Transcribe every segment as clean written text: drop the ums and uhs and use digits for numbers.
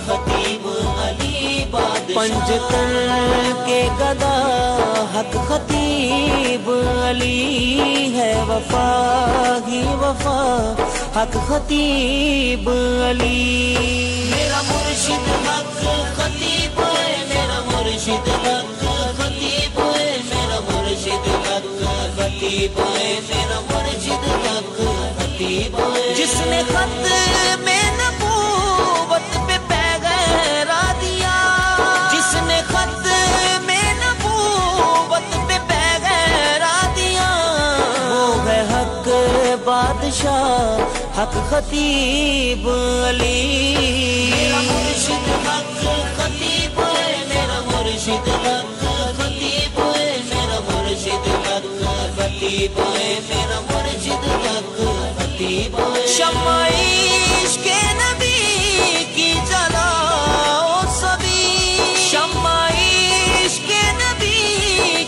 खतीब अली बादशाह। पंजतन के गदा हक खतीब अली है, वफा ही वफा हक खतीब अली। मेरा मुर्शिद हक खतीब है, मेरा मुर्शिद हक खतीब है, मेरा मुर्शिद हक खतीब है, मेरा मुर्शिद हक खतीब है। जिसने खत में नबूवत पे पैगहरा दिया, जिसने खत में नबूवत पे पैगहरा दिया, वो है हक बादशाह हक खतीब अली। मेरा मुर्शिद हक खतीब है, मेरा मुर्शिद हक खतीब है, मेरा मुर्शिद हक खतीब है, मेरा मुर्शिद हक खतीब है। शम्मा इश्क़ नबी की जलाओ सभी, शम्मा इश्क़ नबी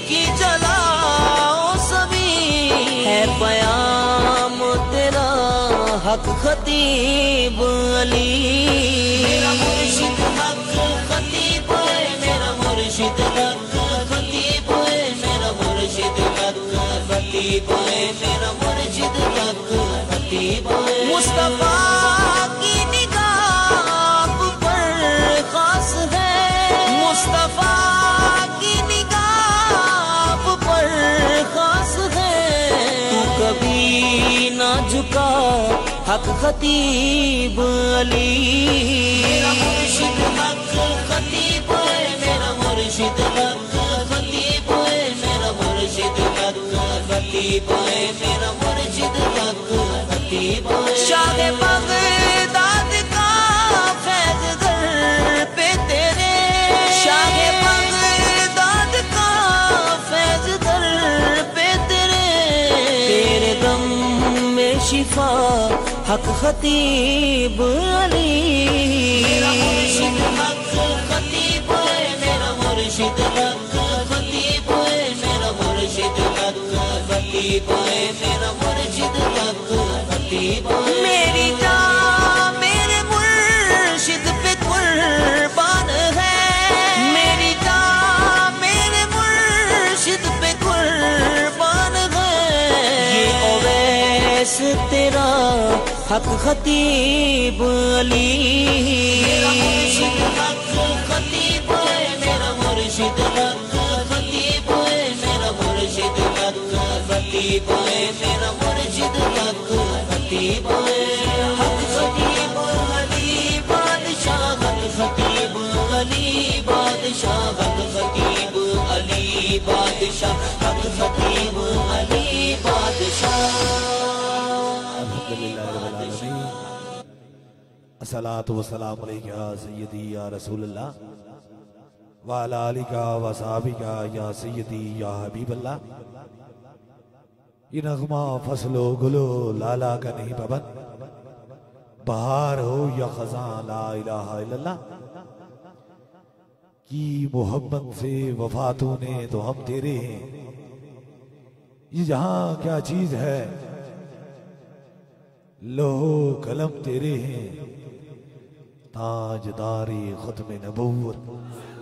की जलाओ सभी, है बयाम तेरा हक खतीब अली। मेरा मुर्शिद हक खतीब है, मेरा मुर्शिद हक खतीब है, मेरा मुर्शिद हक खतीब है, मेरा मुर्शिद हक खतीब है। मुस्तफा की निगाह पर खास है, मुस्तफा की निगाह पर खास है, तू कभी ना झुका हक खतीब अली। मेरा मुर्शिद हक खतीब है, मेरा मुर्शिद हक खतीब है, मेरा मुर्शिद हक खतीब है, मेरा मुर्शिद हक खतीब है। शाह बगदाद का फैज़ दर पे तेरे, शाह बगदाद का फैज़ दर पे तेरे, तेरे दम में शिफा हक खतीब अली। मेरा मुर्शिद हक खतीब है, मेरा मुर्शिद हक खतीब है, मेरा मुर्शिद हक खतीब है, मेरा मुर्शिद हक खतीब है। मेरी जान मेरे मुर्शिद पे कुर्बान है, मेरी जान मेरे मुर्शिद पे कुर्बान है, ये ओवैस तेरा हक खतीब अली। मेरा मुर्शिद हक खतीब है, मेरा मुर्शिद हक खतीब है, मेरा मुर्शिद हक खतीब है, मेरा मुर्शिद हक खतीब है। हक खतीब अली बादशाह, हक खतीब अली बादशाह, हक खतीब अली बादशाह, हक खतीब अली बादशाह। अस्सलातु वस्सलामु अलैका या सय्यदी या रसूलल्लाह व अला आलिका व सहाबिका या सय्यदी या हबीबल्लाह। ये नगमा फसलो गुलो लाला का नहीं पवन, बहार हो या खज़ां ला इलाहा इल्लल्लाह। की मोहब्बत से वफा तूने तो हम तेरे हैं, ये जहां क्या चीज है लोहो कलम तेरे हैं, ताजदारे खत्म नबूवत।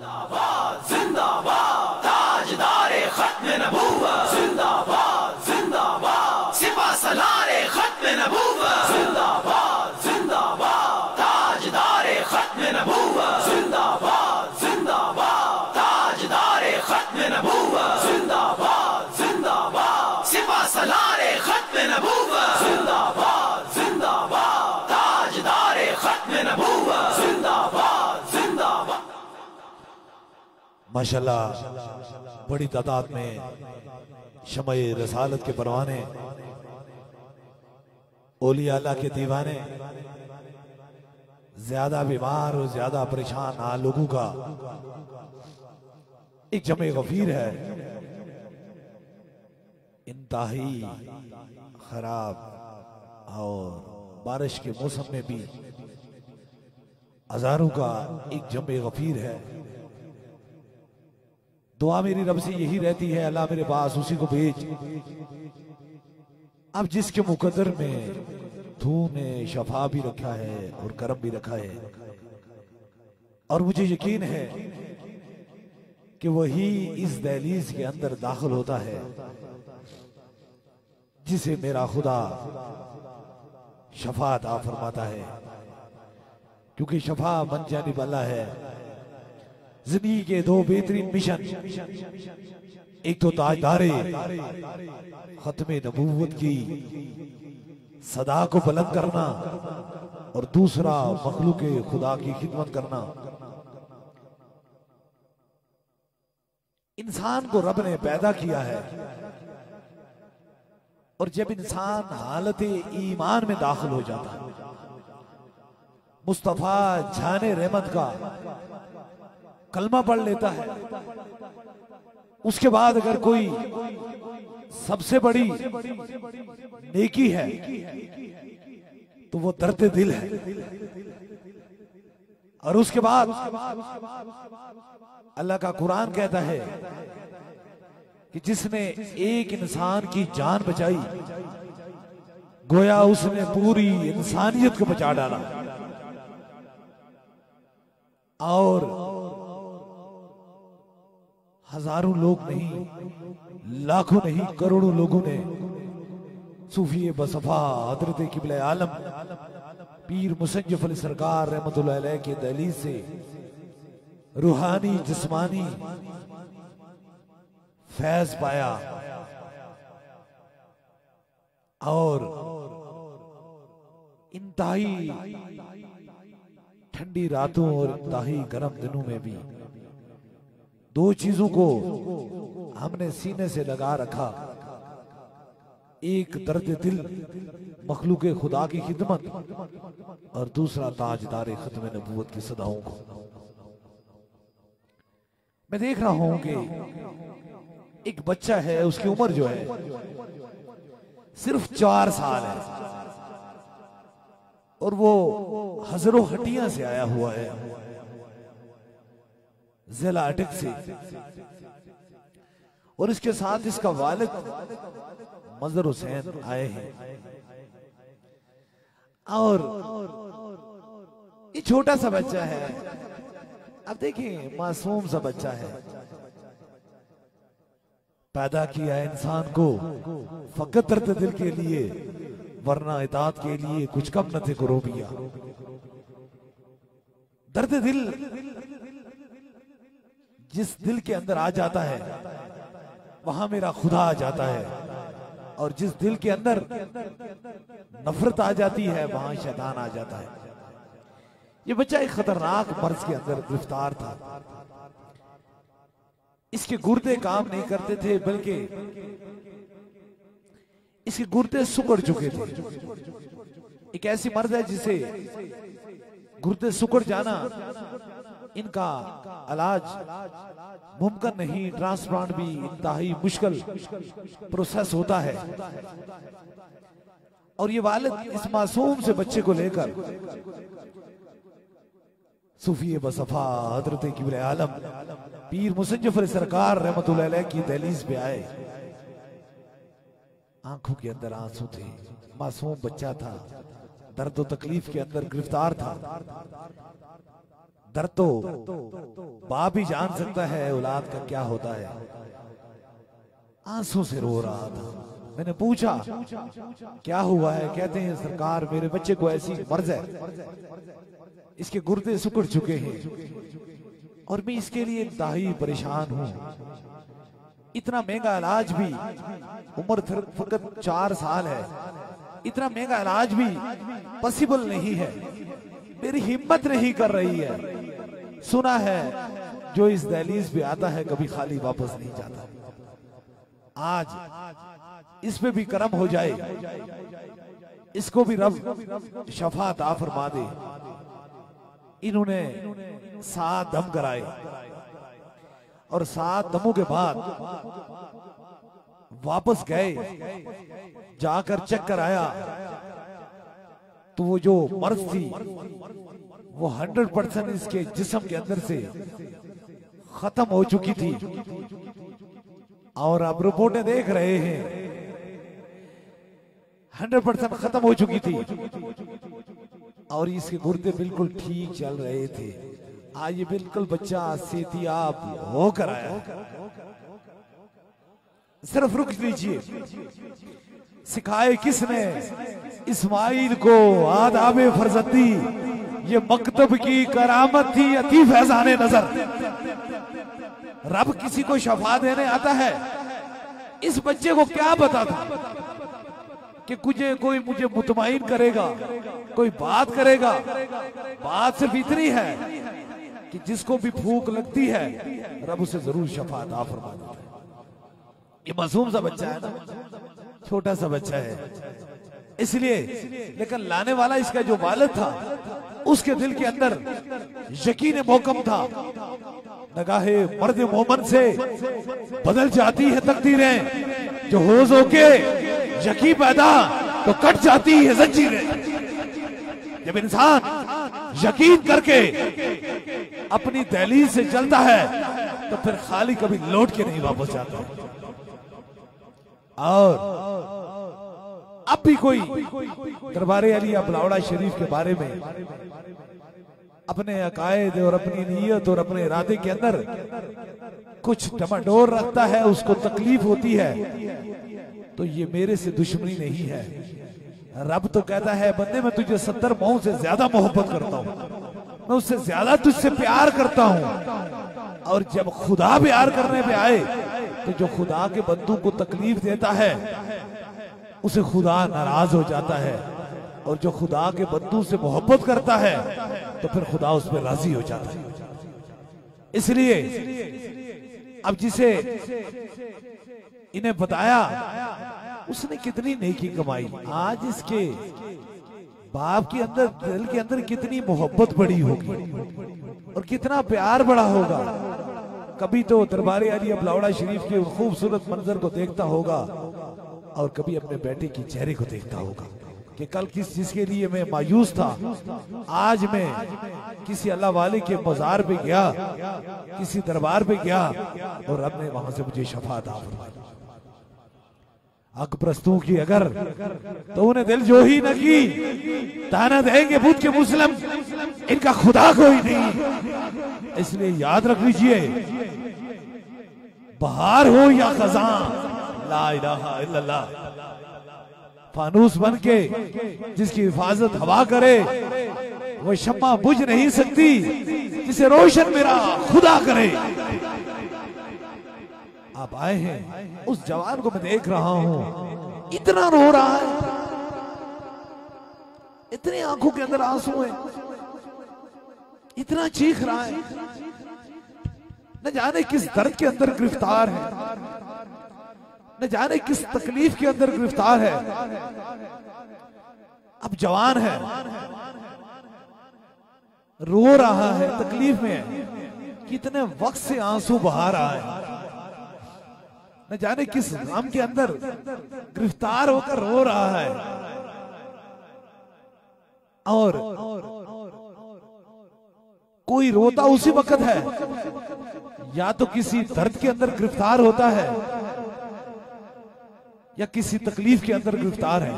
जिंदाबाद जिंदाबाद ताजदारे खत्म नबूवत, जिंदाबाद जिंदाबाद सिपा सलारे खत्म नबूवत, जिंदाबाद जिंदाबाद ताजदारे खत्म नबूवत, जिंदाबाद जिंदाबाद ताजदारे खत्म नबूवत, जिंदाबाद जिंदाबाद सिपा सलारे खत्म नबूवत, जिंदाबाद जिंदाबाद ताजदारे खत्म नबूवत, जिंदाबाद जिंदाबाद। माशाल्लाह बड़ी तादाद में शमए रसालत के परवाने, औलिया अल्लाह के दीवाने, ज्यादा बीमार और ज्यादा परेशान लोगों का एक जमे गफीर है। इंतहाई खराब और बारिश के मौसम में भी हजारों का एक जमे गफीर है। दुआ मेरी रब से यही रहती है, अल्लाह मेरे पास उसी को भेज। अब जिसके मुकद्दर में तूने शफा भी रखा है और करम भी रखा है, और मुझे यकीन है कि वही इस दहलीज के अंदर दाखिल होता है जिसे मेरा खुदा शफा अता फरमाता है, क्योंकि शफा बन जाने वाला है। जिंदगी के दो बेहतरीन मिशन, एक तो ताजदारे खत्मे नबूवत की सदा को बुलंद करना और दूसरा मखलूक खुदा की खिदमत करना। इंसान को रब ने पैदा किया है और जब इंसान हालत ईमान में दाखिल हो जाता है, मुस्तफा जाने रहमत का कलमा पढ़ लेता है, उसके बाद अगर कोई सबसे बड़ी नेकी है तो वो दर्द दिल है। और उसके बाद अल्लाह का कुरान कहता है कि जिसने एक इंसान की जान बचाई गोया उसने पूरी इंसानियत को बचा डाला। और हजारों लोग नहीं, लाखों नहीं, करोड़ों लोगों ने सूफी बसफा हजरत किबले आलम पीर मुसज्जफ अली सरकार रहमतुल्लाह अलैह के दहलीज से रूहानी जिस्मानी फैज पाया और इंतहाई ठंडी रातों और इंतहाई गर्म दिनों में भी दो चीजों को हमने सीने से लगा रखा, एक दर्द दिल मखलूक खुदा की खिदमत और दूसरा ताजदार खत्म नबूवत की सदाओं को। मैं देख रहा हूं कि एक बच्चा है, उसकी उम्र जो है सिर्फ 4 साल है और वो हजरों हटिया से आया हुआ है, जिला अटक से, और इसके साथ इसका वालिद मजहर हुसैन आए हैं। और ये छोटा सा बच्चा है, अब देखिए मासूम सा बच्चा है, पैदा किया इंसान को फकत दर्द दिल के लिए, वरना इताअत के लिए कुछ कम न थे कुरूबिया। दर्द दिल जिस दिल के अंदर आ जाता है वहां मेरा खुदा आ जाता है, और जिस दिल के अंदर नफरत आ जाती है वहां शैतान आ जाता है। ये बच्चा एक खतरनाक मर्ज के अंदर गिरफ्तार था। इसके गुर्दे काम नहीं करते थे, बल्कि इसके गुर्दे सुकड़ चुके थे। एक ऐसी मर्ज है जिसे गुर्दे सुकड़ जाना, इनका इलाज मुमकिन नहीं, ट्रांसप्लांट भी इंतहाई मुश्किल प्रोसेस होता है। और ये वालिद इस मासूम से बच्चे को लेकर सूफी बसफा हजरत किबले आलम पीर मुसज्जफ अली सरकार रहमतुल्लाह अलैह की दहलीज पे आए। आंखों के अंदर आंसू थे, मासूम बच्चा था, दर्द और तकलीफ के अंदर गिरफ्तार था। दर्द तो बाप ही जान सकता है औलाद का क्या होता है। आंसू से रो रहा था। मैंने पूछा क्या हुआ है? कहते हैं सरकार मेरे बच्चे को ऐसी मर्ज है, इसके गुर्दे सुकड़ चुके हैं और मैं इसके लिए इंतहाई परेशान हूं। इतना महंगा इलाज भी, उम्र फकत 4 साल है, इतना महंगा इलाज भी पॉसिबल नहीं है, मेरी हिम्मत नहीं कर रही है। सुना है जो इस दहलीज पे आता है कभी खाली वापस नहीं जाता। आज इस पे भी करम हो जाए, इसको भी रब शफा अता फरमा दे। इन्होंने 7 दम कराए और 7 दमों के बाद वापस गए, जाकर चेक कराया तो वो जो मर्ज थी वो 100% इसके जिस्म के अंदर से खत्म हो चुकी थी। और अब रिपोर्टें देख रहे हैं 100% खत्म हो चुकी थी और इसके गुर्दे बिल्कुल ठीक चल रहे थे। आज ये बिल्कुल बच्चा सेहतियाब होकर आया। सिर्फ रुक लीजिए, सिखाए किसने इस्माइल को आदाबे फरजंदी, ये मकतब की करामत थी अती फैजाने नजर। रब किसी को शफा देने आता है, इस बच्चे को क्या पता था कि कोई मुझे मुतमईन करेगा, कोई बात करेगा। बात सिर्फ इतनी है कि जिसको भी भूख लगती है रब उसे जरूर शफा अता फरमा देता है। ये मासूम सा बच्चा है ना, छोटा सा बच्चा है इसलिए, लेकिन लाने वाला इसका जो वालिद था उसके दिल के अंदर यकीन मोकम था। नगाहे मर्द मोमन से बदल जाती है तकदीरें, जो होश होके यकीन पैदा तो कट जाती है जंजीरें। जब इंसान यकीन करके अपनी दहलीज से चलता है तो फिर खाली कभी लौट के नहीं वापस जाता। और अब भी कोई दरबार अली बलावड़ा शरीफ के बारे में अपने अकायद और अपनी नीयत और अपने इरादे के अंदर कुछ डमाडोल रखता है, उसको तकलीफ होती है, तो ये मेरे से दुश्मनी नहीं है। रब तो कहता है बंदे मैं तुझे 70 माओं से ज्यादा मोहब्बत करता हूं, मैं उससे ज्यादा तुझसे प्यार करता हूं। और जब खुदा प्यार करने पे आए तो जो खुदा के बंदों को तकलीफ देता है उसे खुदा नाराज हो जाता है, और जो खुदा के बंदों से मोहब्बत करता है तो फिर खुदा उस पर राजी हो जाता है। इसलिए अब जिसे इन्हें बताया उसने कितनी नेकी कमाई, आज इसके बाप के अंदर दिल के अंदर कितनी मोहब्बत बड़ी होगी और कितना प्यार बड़ा होगा। कभी तो दरबार अली बलावड़ा शरीफ के खूबसूरत मंजर को देखता होगा और कभी अपने बेटे की चेहरे को देखता होगा कि कल किस जिसके लिए मैं मायूस था, आज मैं किसी अल्लाह वाले के मजार पे गया, किसी दरबार पे गया और रब ने वहां से मुझे शफा अता फरमाई। हक प्रस्तों की अगर तो उन्हें दिल जो ही न की, ताना देंगे बुत के मुस्लिम, इनका खुदा कोई नहीं। इसलिए याद रख लीजिए, बहार हो या खजां, ला इलाहा इल्लल्लाह, फानूस बन के जिसकी हिफाजत हवा करे वो शम्मा बुझ नहीं सकती जिसे रोशन मेरा खुदा करे। आप आए हैं, उस जवान को मैं देख रहा हूं, इतना रो रहा है, इतनी आंखों के अंदर आंसू है, इतना चीख रहा है, न जाने किस दर्द के अंदर गिरफ्तार है, न जाने किस तकलीफ के अंदर गिरफ्तार है। अब जवान है, रो रहा है, तकलीफ में है, कितने वक्त से आंसू बहा रहा है, न जाने किस गम के अंदर गिरफ्तार होकर रो रहा है। और कोई रोता उसी वक्त है, या तो किसी दर्द के अंदर गिरफ्तार होता है या किसी तकलीफ के अंदर गिरफ्तार है।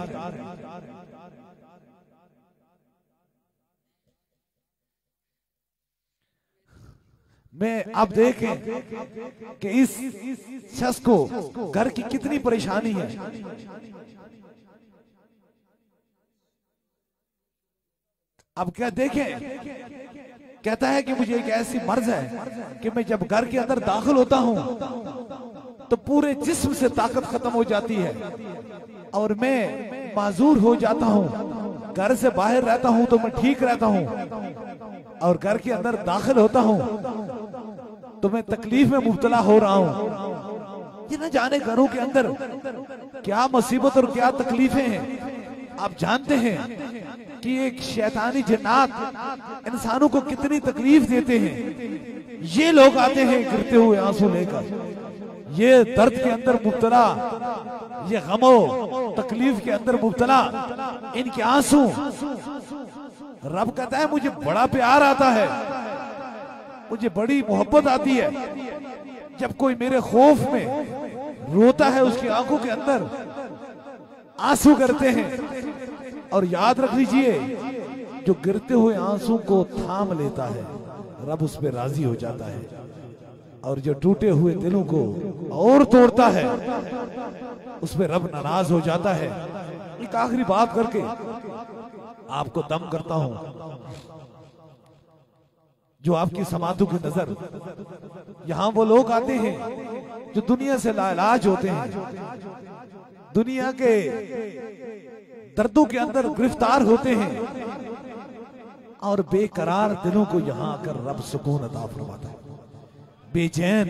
मैं आप देखें कि इस शख्स को घर की कितनी परेशानी है। अब क्या देखें, कहता है कि मुझे एक ऐसी मर्ज है कि मैं जब घर के अंदर दाखिल होता हूं तो पूरे जिस्म से ताकत खत्म हो जाती है और मैं माजूर हो जाता हूं। घर से बाहर रहता हूं तो मैं ठीक रहता हूं और घर के अंदर दाखिल होता हूं तो मैं तकलीफ में मुब्तला हो रहा हूं। ये न जाने घरों के अंदर क्या मुसीबत और क्या तकलीफें हैं। आप जानते हैं कि एक शैतानी जिन्नात इंसानों को कितनी तकलीफ देते हैं। ये लोग आते हैं गिरते हुए आंसू लेकर, ये दर्द के अंदर मुब्तला, ये गमो तकलीफ के अंदर मुब्तला, इनके आंसू। रब कहता है मुझे बड़ा प्यार आता है, मुझे बड़ी मोहब्बत आती है जब कोई मेरे खौफ में रोता है, उसकी आंखों के अंदर आंसू करते हैं। और याद रख लीजिए, जो गिरते हुए आंसू को थाम लेता है, रब उस पर राजी हो जाता है और जो टूटे हुए दिलों को और तोड़ता है उस पर रब नाराज हो जाता है। एक आखिरी बात करके आपको दम करता हूं। जो आपकी समातों की नजर, यहां वो लोग आते हैं जो दुनिया से लाइलाज होते हैं, दुनिया के दर्दों के अंदर गिरफ्तार होते हैं और बेकरार दिलों को यहां आकर रब सुकून अता फरमाता है। बेचैन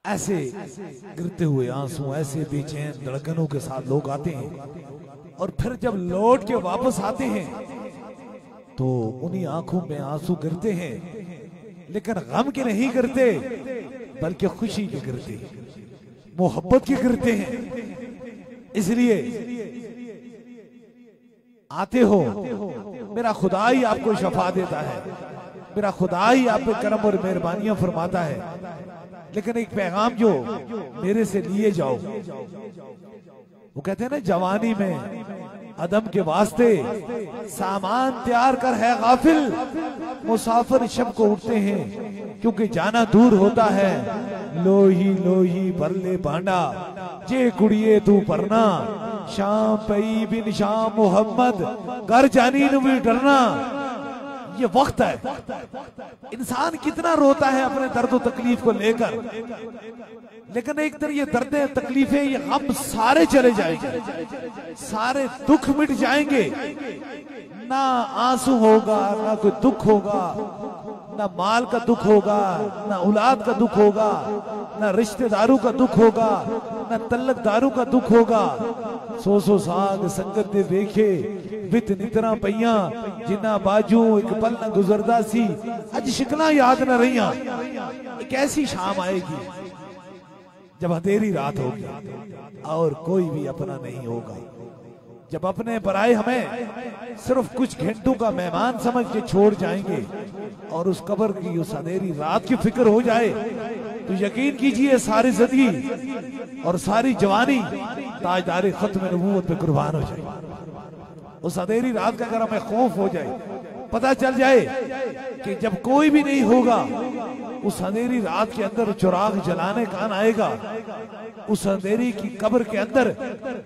ऐसे गिरते हुए आंसू, ऐसे बेचैन धड़कनों के साथ लोग आते हैं और फिर जब लौट के वापस आते हैं तो उन्हीं आंखों में आंसू गिरते हैं, लेकिन गम के नहीं गिरते बल्कि खुशी के गिरते, मोहब्बत के गिरते हैं। इसलिए आते हो, मेरा खुदा ही आपको शफा देता है, मेरा खुदा ही आप पे करम और मेहरबानियां फरमाता है। लेकिन एक पैगाम जो मेरे से लिए जाओ, वो कहते हैं ना, जवानी में अदम के वास्ते सामान तैयार कर है गाफिल, मुसाफिर शब को उठते हैं क्योंकि जाना दूर होता है। लोही लोही भरले भांडा जे कुड़िए तू परना, शाम पई बिन शाम मोहम्मद घर जानी नु भी डरना। ये वक्त है, इंसान कितना रोता है अपने दर्द और तकलीफ को लेकर, लेकिन एक तरह ये दर्द तकलीफें, ये गम सारे चले जाएंगे, सारे दुख मिट जाएंगे। ना आंसू होगा, ना कोई दुख होगा, ना माल का दुख होगा, ना औलाद का दुख होगा, ना रिश्तेदारों का दुख होगा, ना तल्लकदारों का दुख होगा। सो साग संगत दे देखे वित नितरा पईया, जिन्ना बाजू एक पल न गुजरदा सी, अज शिकना याद न रहिया। एक ऐसी शाम आएगी जब अंधेरी रात होगी और कोई भी अपना नहीं होगा, जब अपने पराए हमें सिर्फ कुछ घंटों का मेहमान समझ के छोड़ जाएंगे और उस कब्र की उस अंधेरी रात की फिक्र हो जाए तो यकीन कीजिए सारी जिंदगी और सारी जवानी ताजदार खत्म नबूवत पे कुर्बान हो जाए। उस अंधेरी रात का अगर हमें खौफ हो जाए, पता चल जाए कि जब कोई भी नहीं होगा, उस अंधेरी रात के अंदर चिराग जलाने कौन आएगा, उस अंधेरी की कब्र के अंदर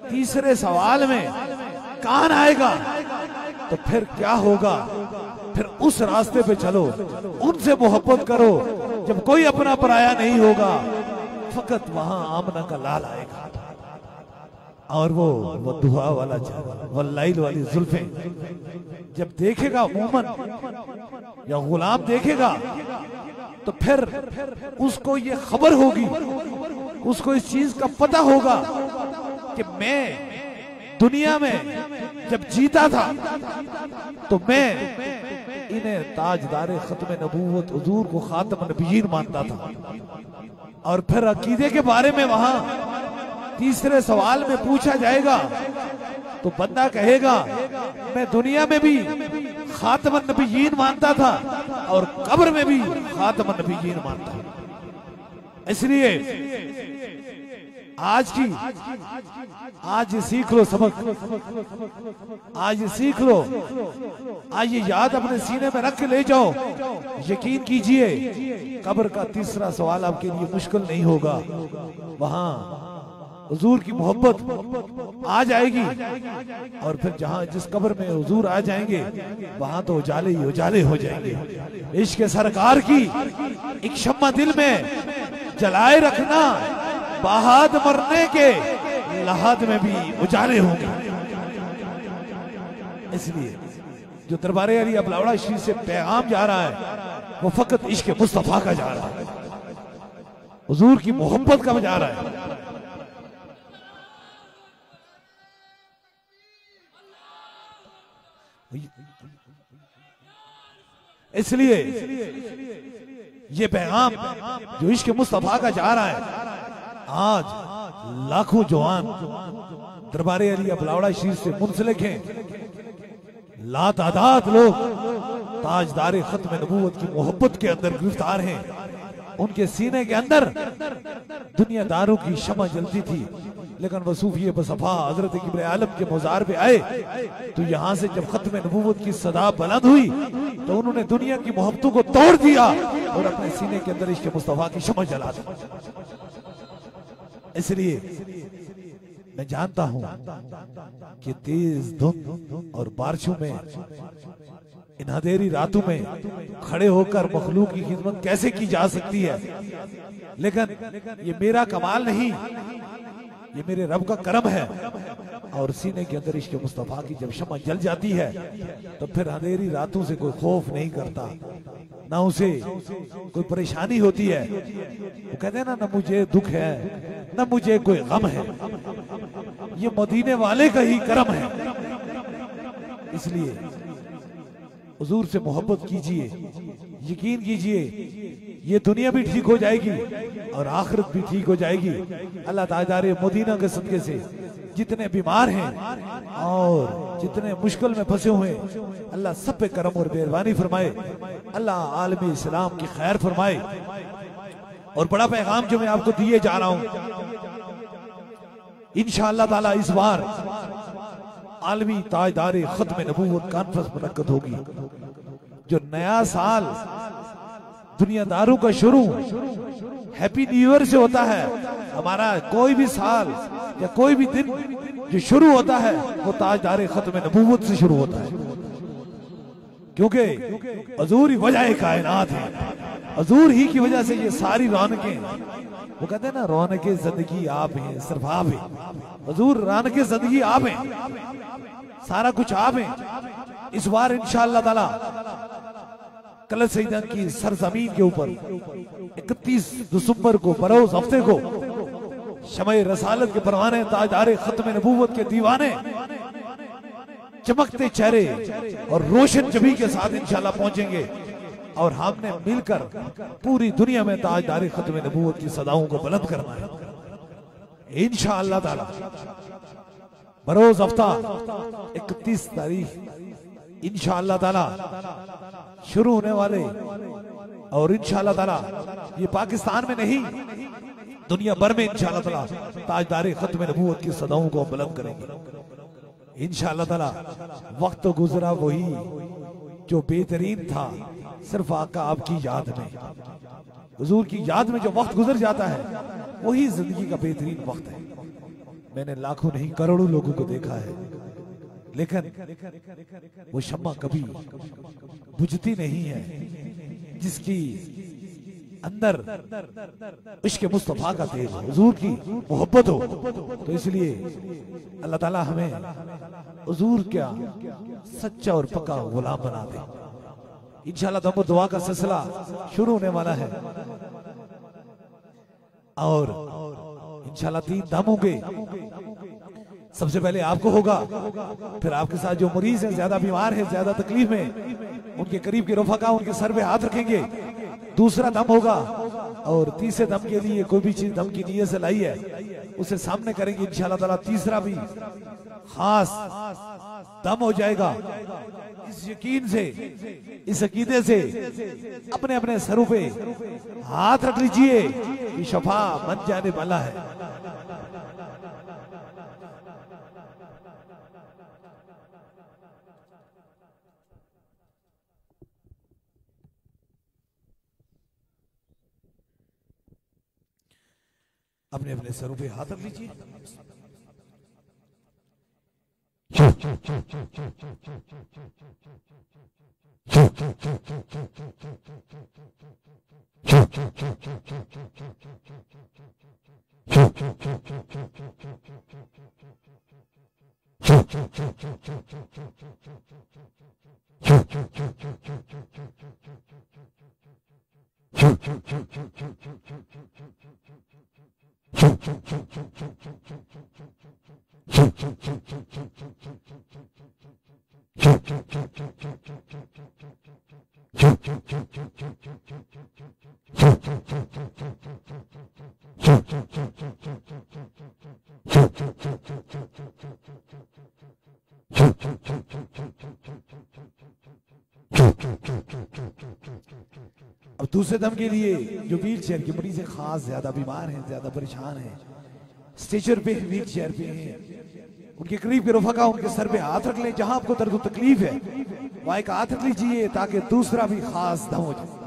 तीसरे सवाल में कौन आएगा, तो फिर क्या होगा। फिर उस रास्ते पे चलो, उनसे मोहब्बत करो जब कोई अपना पराया नहीं होगा। फकत वहां आमना का लाल आएगा और वो दुआ वाला चेहरा, वो लाइल वाली जुल्फें जब देखेगा मोमन या गुलाम देखेगा, तो फिर उसको ये खबर होगी, उसको इस चीज का पता होगा कि मैं दुनिया में जब जीता था तो मैं इन्हें ताजदारे खत्म नबूवत हुजूर को खातम नबीयीन मानता था। और फिर अकीदे के बारे में वहां तीसरे सवाल में पूछा जाएगा तो बंदा कहेगा मैं दुनिया में भी खातम नबीयीन मानता था और कब्र में भी खातम नबीयीन मानता था। इसलिए आज सीख लो सबक, आज सीख लो, आज ये याद अपने सीने में रख के ले जाओ। यकीन कीजिए कब्र का तीसरा सवाल आपके लिए मुश्किल नहीं होगा। वहां हुजूर की मोहब्बत आ जाएगी और फिर जहां जिस कब्र में हुजूर आ जाएंगे वहां तो उजाले ही उजाले हो जाएंगे। इश्क सरकार की एक शम्मा दिल में जलाए रखना, बाहद मरने के लहाद में भी उजाले होंगे। इसलिए जो दरबारे अली अबलावड़ा शरीफ से पैगाम जा रहा है वो फकत इश्क मुस्तफा का जा रहा है, हुजूर की मोहब्बत का जा रहा है। इसलिए ये पैगाम जो इश्क मुस्तफा का जा रहा है आज लाखों जवान दरबारे अलिया बलावड़ा शरीफ से मुंसलिक हैं, लातादाद लोग ताजदारे खत्म नबूवत की मोहब्बत के अंदर गिरफ्तार हैं। उनके सीने के अंदर दुनियादारों की शमा जलती थी, लेकिन वसूफी बसफा हजरत किब्र आलम के मज़ार पे आए तो यहाँ से जब खत्म नबूवत की सदा बुलंद हुई तो उन्होंने दुनिया की मोहब्बतों को तोड़ दिया और अपने सीने के अंदर इश्क़ मुस्तफा की शमा जला दी। इसलिए मैं जानता हूं कि तेज धुंध और बारिशों में, इन अंधेरी रातों में खड़े होकर मखलूक की खिदमत कैसे की जा सकती है, लेकिन ये मेरा कमाल नहीं, ये मेरे रब का करम है। और सीने के अंदर इश्क़ मुस्तफा की जब शमा जल जाती है तो फिर अंधेरी रातों से कोई खौफ नहीं करता, ना उसे कोई परेशानी होती है। वो कहते हैं ना मुझे दुख है ना मुझे कोई गम है, ये मदीने वाले का ही करम है। इसलिए हुजूर से मोहब्बत कीजिए, यकीन कीजिए ये दुनिया भी ठीक हो जाएगी और आखिरत भी ठीक हो जाएगी। अल्लाह ताजदारे मदीना के सदके से जितने बीमार हैं और जितने मुश्किल में फंसे हुए हैं, अल्लाह सब पे करम और मेहरबानी फरमाए। अल्लाह आलमी इस्लाम की खैर फरमाए। और बड़ा पैगाम जो मैं आपको दिए जा रहा हूं, इंशाअल्लाह ताला इस बार आलमी ताजदारे खत्म नबूवत कॉन्फ्रेंस मुनक्कद होगी। जो नया साल दुनियादारों का शुरू हैप्पी न्यू ईयर से होता है, हमारा कोई भी साल या कोई भी दिन जो शुरू होता है वो ताजदारे खत्म नबूवत से शुरू होता है, क्योंकि हजूर ही वजह कायनात है, हजूर ही की वजह से ये सारी रौनकें। वो कहते हैं ना रौनकें जिंदगी आप हैं, सिर्फ आप हैं। हजूर रौनकें जिंदगी आप हैं, सारा कुछ आप हैं। इस बार इंशाअल्लाह ताला कल सईदन की सरजमीन के ऊपर 31 दिसंबर को बरोज हफ्ते को शमए रसालत के परवाने ताजदारे खत्म नबूवत के दीवाने चमकते चेहरे और रोशन जबी के साथ इंशाअल्लाह पहुंचेंगे और हमने मिलकर पूरी दुनिया में ताजदारे खत्म नबूवत की सदाओं को बुलंद करना है इंशाअल्लाह ताला। बरोज हफ्ता 31 तारीख इंशाअल्लाह ताला शुरू होने वाले, और इंशाअल्लाह ताला ये पाकिस्तान में नहीं दुनिया भर में इंशाअल्लाह ताला ताजदारे खत्म नबूवत की सदाओं को बुलंद करेंगे इंशाअल्लाह ताला। वक्त तो गुजरा वही जो बेहतरीन था, सिर्फ आका आपकी याद में, हुजूर की याद में जो वक्त गुजर जाता है वही जिंदगी का बेहतरीन वक्त है। मैंने लाखों नहीं करोड़ों लोगों को देखा है, लेकिन वो शम्मा कभी बुझती नहीं है जिसकी अंदर इश्क़ मुस्तफा का तेज, हुजूर की मोहब्बत हो। तो इसलिए अल्लाह ताला हमें हुजूर क्या सच्चा और पक्का गुलाम बना दे। इंशाअल्लाह दम दुआ का सिलसिला शुरू होने वाला है और इंशाअल्लाह 3 दम होंगे। सबसे पहले आपको होगा, फिर आपके साथ जो मरीज हैं, ज्यादा बीमार हैं, ज्यादा तकलीफ में, उनके करीब के रफाका उनके सर पे हाथ रखेंगे। दूसरा दम होगा और तीसरे दम के लिए कोई भी चीज दम की नीयत से लाई है उसे सामने करेंगे इंशाअल्लाह ताला। तीसरा भी खास दम हो जाएगा। इस यकीन से, इस अकीदे से अपने अपने सरों पे हाथ रख लीजिए कि शफा बन जाने वाला है। अपने अपने सरों पे हाथ रख लीजिए। अब दूसरे दम के लिए जो व्हील चेयर के मरीज हैं, खास ज्यादा बीमार हैं, ज्यादा परेशान हैं, स्ट्रेचर पे व्हील चेयर पे हैं, उनके करीब के रफका उनके सर पे हाथ रख लें। जहां आपको दर्द तकलीफ है वहां एक हाथ रख लीजिए ताकि दूसरा भी खास दम हो जाए।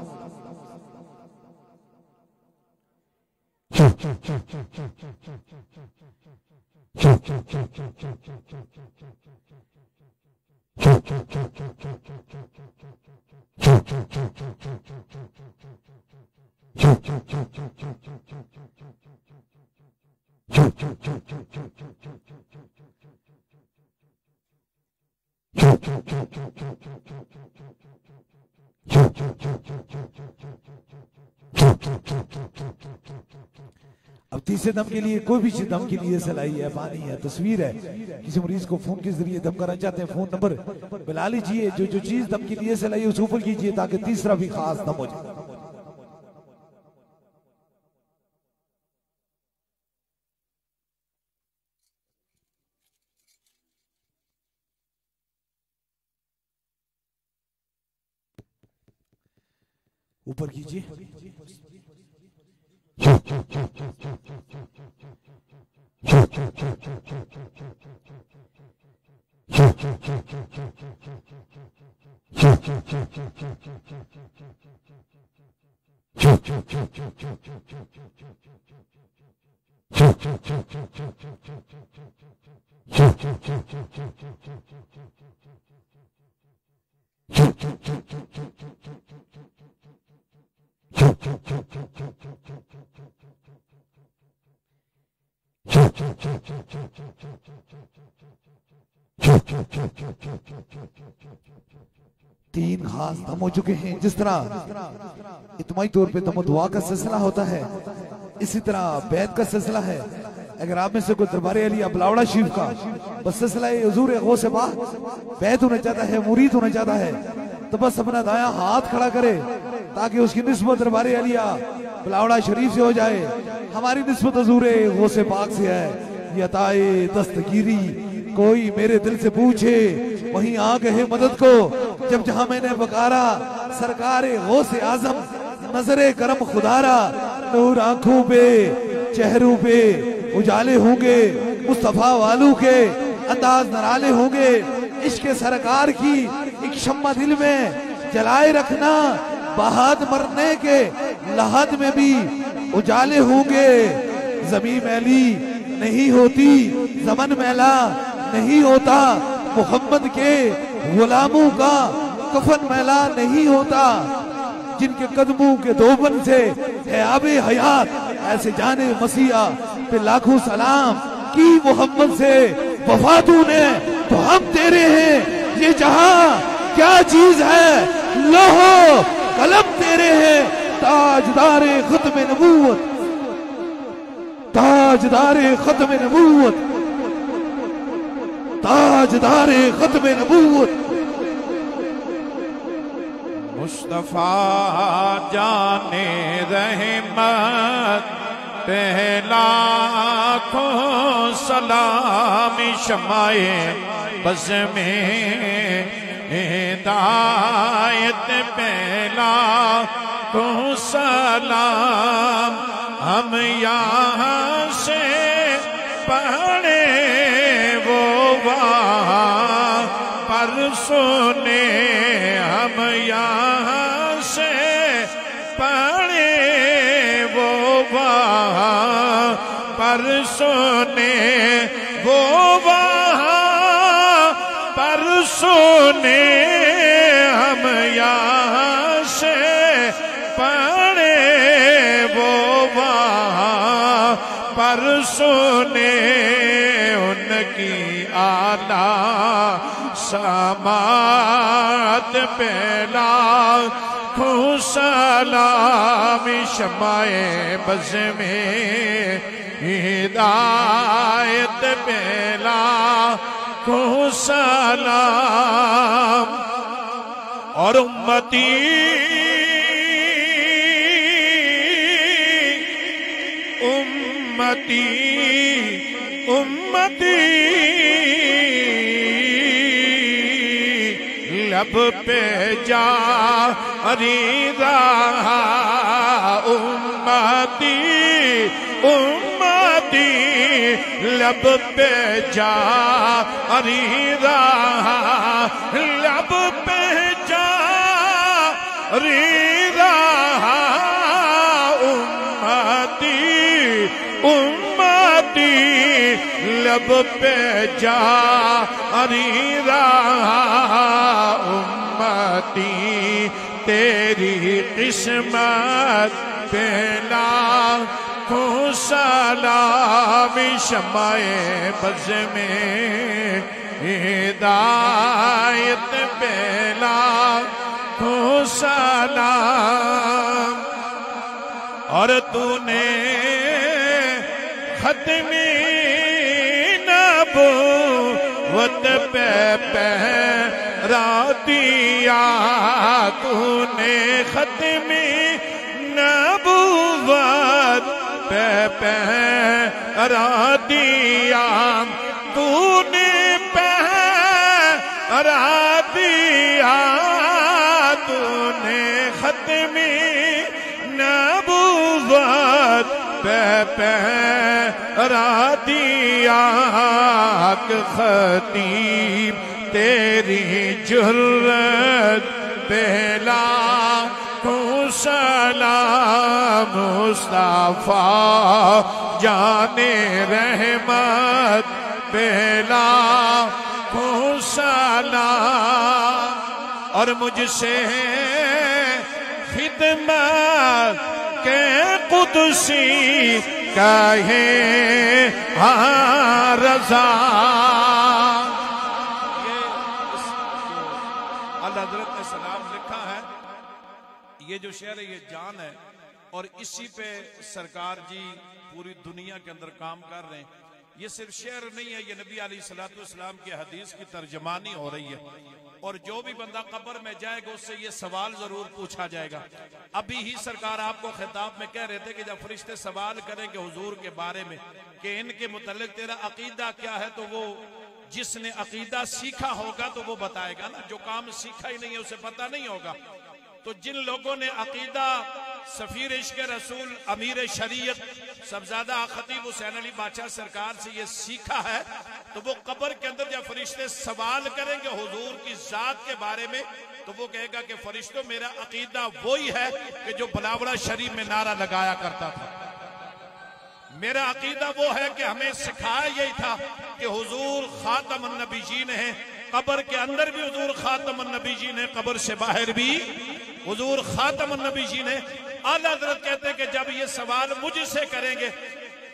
अब तीसरे दम के लिए कोई भी चीज दम के लिए सलाई है, पानी है, तस्वीर है, किसी मरीज को फोन के जरिए दम करना चाहते हैं, फोन नंबर मिला लीजिए। जो जो चीज दम के लिए सलाई है उस ऊपर कीजिए ताकि तीसरा भी खास दम हो जाए। ऊपर कीजिए। तीन खास दम हो चुके हैं। जिस तरह इत्माई तौर पे दम दुआ का सिलसिला होता है, इसी तरह बैत का सिलसिला है। अगर आप में से कोई दरबार अलिया बलावड़ा शरीफ का बस सिलसिला हुजूर गौसे पाक बैत होना चाहता है, मुरीद होना चाहता है, तो बस अपना दायां हाथ खड़ा करे ताकि उसकी निस्बत दरबार अलिया बलावड़ा शरीफ से हो जाए। हमारी निस्बत हुजूर गौसे पाक से है। ये ताए दस्तगीरी कोई मेरे दिल से पूछे वहीं आ गए मदद को, जब जहां मैंने पुकारा सरकार गौसे आजम नजरे करम खुदारा। नूर आंखों पे चेहरों पे उजाले होंगे, मुस्तफा वालों के अंदाज नराले होंगे। इश्क सरकार की एक शम्मा दिल में जलाए रखना, बहाद मरने के लहद में भी उजाले होंगे। जमीन मैली नहीं होती, जमन मैला नहीं होता, मोहम्मद के गुलामों का कफन मैला नहीं होता। जिनके कदमों के दोबन से है आबे हयात, ऐसे जाने मसीहा पे लाखों सलाम की मोहम्मद से वफा तूने तो हम तेरे हैं। ये जहां क्या चीज है, लोहो कलम तेरे हैं। ताजदारे खत्म नबूवत, ताजदारे खत्म नबूवत, ताजदारे खत्म नबूवत। मुस्तफा जाने रहमत पहला को सलाम शमाए बस में हिदायत पहला को सलाम। हम यहाँ से पढ़े वो वहाँ पर सुने, हम यहाँ से पढ़े वो वहाँ पर सुने, वो वहाँ पर सुने। हम यहाँ से पढ़े वो वहाँ पर सुने। उनकी आला समात पहला सलाम शमाए बज़ में हिदायत पहला को सलाम। और उम्मती उम्मती उम्मती लब पे जारी रहा उम्मती उम्मती लब पे जारी रहा लब पे जारी रहा उम्मती उम्मती लब पे जारी रहा उम्मती तेरी किस्मत पे लाखों सलाम शमाए बज़ में हिदायत पे लाखों सलाम और तूने खत्मी नबूवत पे पहरा दिया तूने खत्मी नबूवत पे पहरा दिया तूने पहरा दिया तूने खत्मी नबूवत पे पहरा दिया खतीब तेरी जुर्रत पहला सलाम मुस्तफा जाने रहमत पहला सलाम और मुझसे खिदमत के कुदसी कहे हाँ रज़ा हज़रत ने सलाम लिखा है। ये जो शेर है ये जान है और इसी पे सरकार जी पूरी दुनिया के अंदर काम कर रहे हैं। ये सिर्फ शेर नहीं है, ये नबी अलैहिस्सलाम की हदीस की तर्जमानी हो रही है। और जो भी बंदा कब्र में जाएगा उससे ये सवाल जरूर पूछा जाएगा। अभी ही सरकार आपको खिताब में कह रहे थे कि जब फरिश्ते सवाल करेंगे हुजूर के बारे में कि इनके मुतल्लिक तेरा अकीदा क्या है, तो वो जिसने अकीदा सीखा होगा तो वो बताएगा ना, जो काम सीखा ही नहीं है उसे पता नहीं होगा। तो जिन लोगों ने अकीदा सफीर इश्क रसूल अमीर शरीयत सबजादा खतीब हुसैन अली बादशाह सरकार से ये सीखा है, तो वो कब्र के अंदर जब फरिश्ते सवाल करेंगे हुजूर की जात के बारे में तो वो कहेगा कि फरिश्तों मेरा अकीदा वही है कि जो बलावड़ा शरीफ में नारा लगाया करता था। मेरा अकीदा वो है कि हमें सिखाया यही था कि हुजूर खातमुन नबीयीन है, कब्र के अंदर भी हुजूर खातमुन नबीयीन है, कब्र से बाहर भी हुजूर खातमुन नबीयीन है। आला हज़रत कहते हैं कि जब ये सवाल मुझसे करेंगे,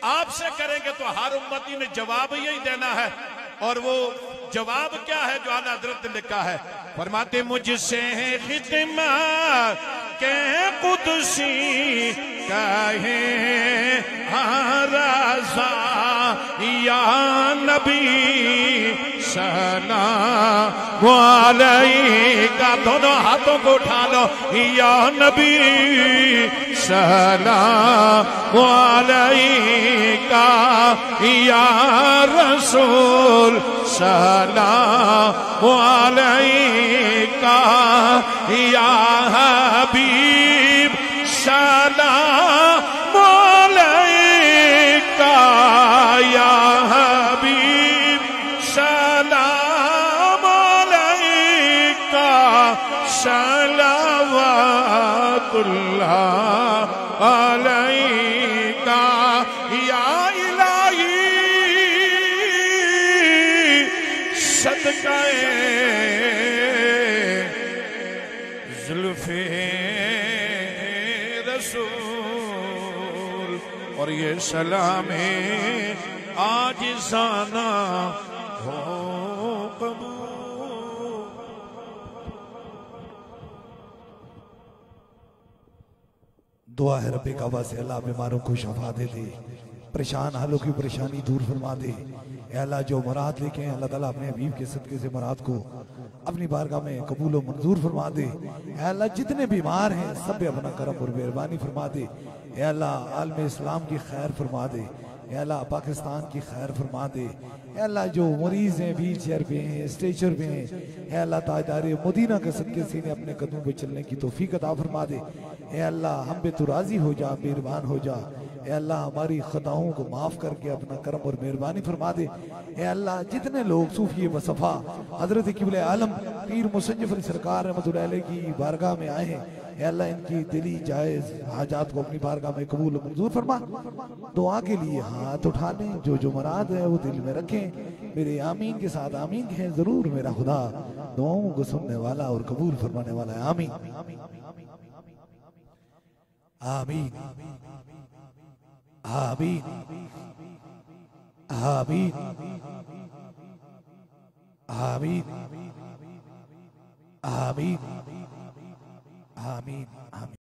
आपसे करेंगे, तो हर उम्मती ने जवाब यही देना है। और वो जवाब क्या है जो आला हज़रत ने लिखा है, फरमाते मुझसे खिदमत के कुदसी कहे रज़ा या नबी सलाम अलैका। दोनों हाथों को उठा लो, या नबी सलाम अलैका, या रसूल सलाम अलैका, या हबीब सलाम अलैका, या हबीब सलाम अलैका, सलावतुल्लाह अलैका, या इलाही सदक़े ज़ुल्फ़े रसूल। और ये सलामे आजिज़ाना हो कबूल। दुआ है रब्बे काबा से अल्लाह बीमारों को शफा दे दे, परेशान हालों की परेशानी दूर फरमा दे। ए अल्लाह जो मुराद लेके हैं अल्लाह ताला अपने हबीब के सदके से मुराद को अपनी बारगाह में कबूल और मंजूर फरमा दे। ए अल्लाह जितने बीमार हैं सब पे अपना करम और मेहरबानी फरमा दे। ए अल्लाह आलम इस्लाम की खैर फरमा दे। ए अल्लाह पाकिस्तान की खैर फरमा दे। ए अल्लाह जो मरीज हैं, व्हील चेयर पे हैं, स्ट्रेचर पे हैं, ए अल्लाह ताजदार मदीना के सदके से इन्हें अपने कदमों पे चलने की तौफीक अता फरमा दे। ए अल्लाह हम पे तू राजी हो जा, मेहरबान हो जा। ए अल्लाह हमारी खताओं को माफ़ करके अपना करम और मेहरबानी फरमा दे। ए अल्लाह जितने लोग सूफी वसफ़ा हज़रत क़िबले आलम पीर मुसन्निफ़ अली सरकार रहमतुल्लाह अलैह की बारगाह में आए हैं, ए अल्लाह इनकी दिली जायज़ हाजात को अपनी बारगाह में कबूल मंजूर फरमा। दुआ के लिए हाथ उठा लें, जो जो मुराद है वो दिल में रखें। मेरे आमीन के साथ आमीन कहें ज़रूर। मेरा खुदा दुआओं को सुनने वाला और कबूल फरमाने वाला है। आमीन आमीन आमीन आमीन आमीन आमीन आमीन आमीन।